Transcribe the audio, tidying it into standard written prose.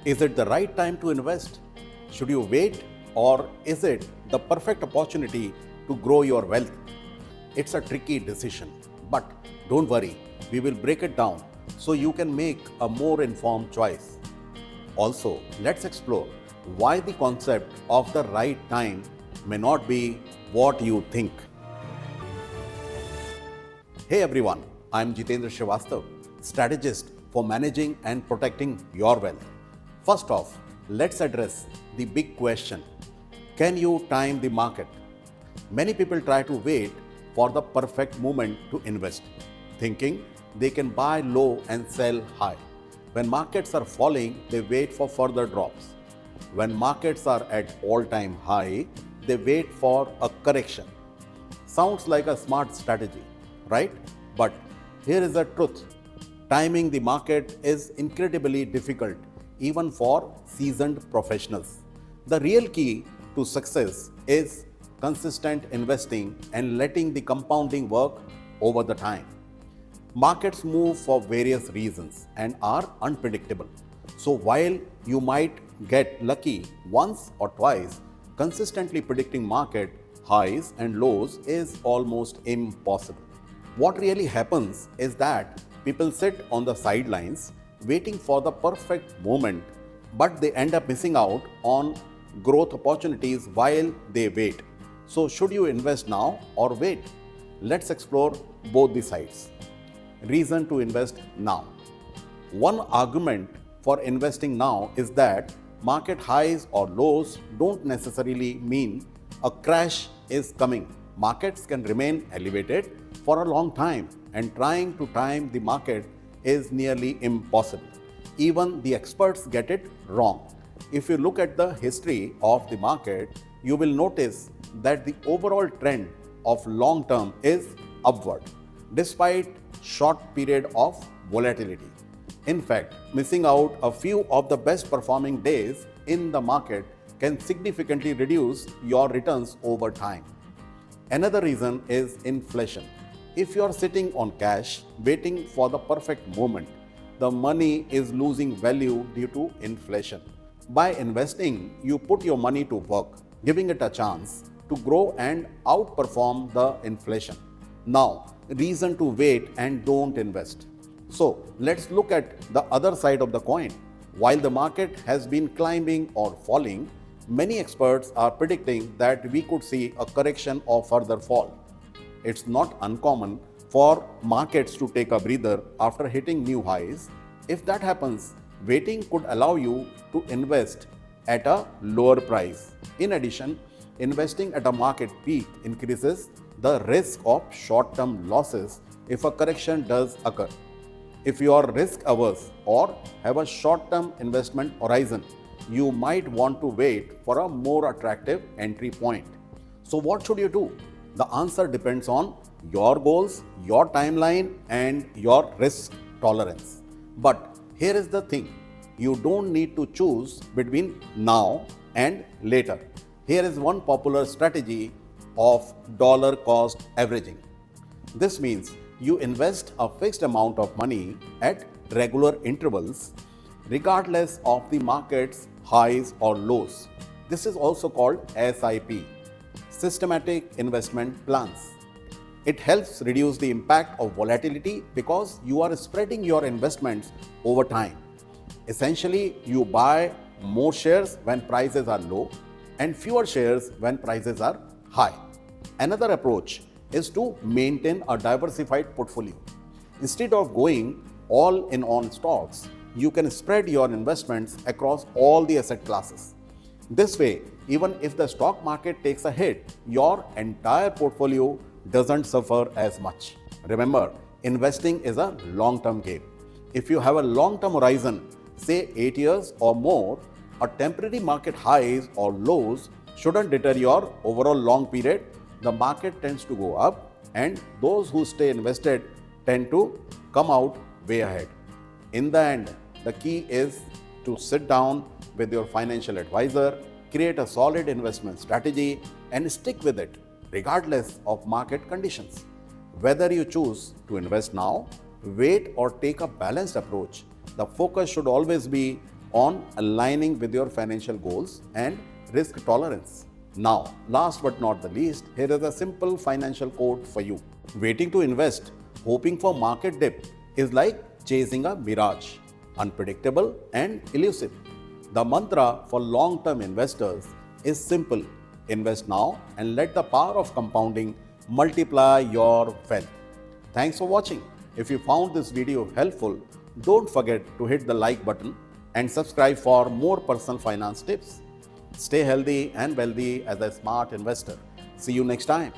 Is it the right time to invest? Should you wait, or is it the perfect opportunity to grow your wealth? It's a tricky decision, but don't worry, we will break it down so you can make a more informed choice. Also, let's explore why the concept of the right time may not be what you think. Hey everyone, I'm Jitendra Shrivastav, strategist for managing and protecting your wealth. First off, let's address the big question: can you time the market? Many people try to wait for the perfect moment to invest, thinking they can buy low and sell high. When markets are falling, they wait for further drops. When markets are at all-time high, they wait for a correction. Sounds like a smart strategy, right? But here is the truth: timing the market is incredibly difficult, even for seasoned professionals. The real key to success is consistent investing and letting the compounding work over the time. Markets move for various reasons and are unpredictable. So while you might get lucky once or twice, consistently predicting market highs and lows is almost impossible. What really happens is that people sit on the sidelines waiting for the perfect moment, but they end up missing out on growth opportunities while they wait. So, should you invest now or wait? Let's explore both the sides. Reason to invest now. One argument for investing now is that market highs or lows don't necessarily mean a crash is coming. Markets can remain elevated for a long time, and trying to time the market is nearly impossible. Even the experts get it wrong. If you look at the history of the market, you will notice that the overall trend of long term is upward, despite short period of volatility. In fact, missing out a few of the best performing days in the market can significantly reduce your returns over time. Another reason is inflation. If you are sitting on cash waiting for the perfect moment, the money is losing value due to inflation. By investing, you put your money to work, giving it a chance to grow and outperform the inflation. Now, reason to wait and don't invest. So, let's look at the other side of the coin. While the market has been climbing or falling, many experts are predicting that we could see a correction or further fall. It's not uncommon for markets to take a breather after hitting new highs. If that happens, waiting could allow you to invest at a lower price. In addition, investing at a market peak increases the risk of short-term losses if a correction does occur. If you are risk averse or have a short-term investment horizon, you might want to wait for a more attractive entry point. So what should you do? The answer depends on your goals, your timeline, and your risk tolerance. But here is the thing: you don't need to choose between now and later. Here is one popular strategy of dollar cost averaging. This means you invest a fixed amount of money at regular intervals, regardless of the market's highs or lows. This is also called SIP, systematic investment plans. It helps reduce the impact of volatility because you are spreading your investments over time. Essentially, you buy more shares when prices are low and fewer shares when prices are high. Another approach is to maintain a diversified portfolio. Instead of going all in on stocks, you can spread your investments across all the asset classes. This way, even if the stock market takes a hit, your entire portfolio doesn't suffer as much. Remember, investing is a long-term game. If you have a long-term horizon, say 8 years or more, a temporary market highs or lows shouldn't deter your overall long period. The market tends to go up, and those who stay invested tend to come out way ahead. In the end, the key is to sit down with your financial advisor, create a solid investment strategy, and stick with it regardless of market conditions. Whether you choose to invest now, wait, or take a balanced approach, the focus should always be on aligning with your financial goals and risk tolerance. Now, last but not the least, here is a simple financial quote for you. Waiting to invest, hoping for market dip is like chasing a mirage, unpredictable and elusive. The mantra for long-term investors is simple: invest now and let the power of compounding multiply your wealth. Thanks for watching. If you found this video helpful, don't forget to hit the like button and subscribe for more personal finance tips. Stay healthy and wealthy as a smart investor. See you next time.